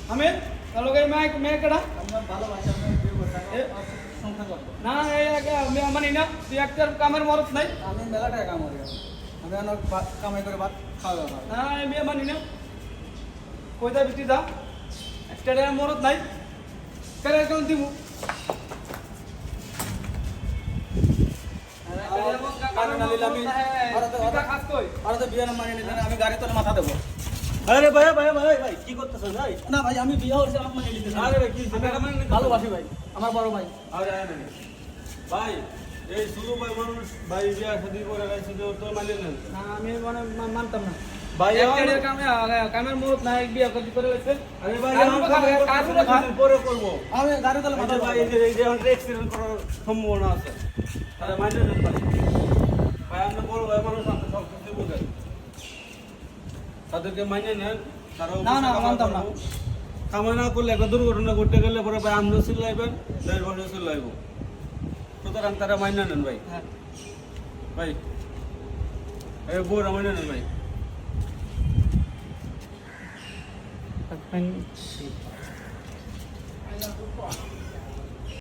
আমি তাহলে এই মেয়ে কেডা আমরা ভালোবাসি আমরা বিয়ে করতে সংসার করবো না আমি মানি না তুই একটা কামের মরত নাই আমি মেলা টাকা কামাই আমি অনেক কামাই করে ভাত খাওয়া দাওয়া না আমি মানি না কইতা বিটি যা একটা মরত নাই কেন কেন দিব আমি গাড়ি তোলে মাথা দেবো আরে ভাই ভাই ভাই ভাই কি করতেছেন ভাই? না ভাই আমি বিয়ে হচ্ছে আমার মানে নিতে আরে ভাই কি ভালোবাসি ভাই আমার বড় ভাই আরে আরে ভাই এই শুরু ভাই মানুষ ভাই বিয়া শাদী করে রাখছে যে তো মানে নেন না আমি মানে মানতাম না ভাই একটা কামের মরত নাই বিয়া করে লেছে আরে ভাই কাজু পরে করব আমি গাড়ি তোলে মাথা ভাই এই যে অ্যাক্সিডেন্ট করার সম্ভাবনা আছে আরে মানে নেন ভাই ভাই আপনি বড় ভাই মানুষ আপনি সব কিছু বুঝেন তাদেরকে মানে নেন তারাও না, না, মানতাম না। কামাই না করলে একটা দুর্ঘটনা ঘটতে গেলে পরে ভাই আমরাও চিল্লাইবেন দেড় বছর চিল্লাইব সুতরাং তারা মাইনা নেন ভাই হ্যাঁ ভাই এই বউরা মাইনা নেন ভাই Thank you.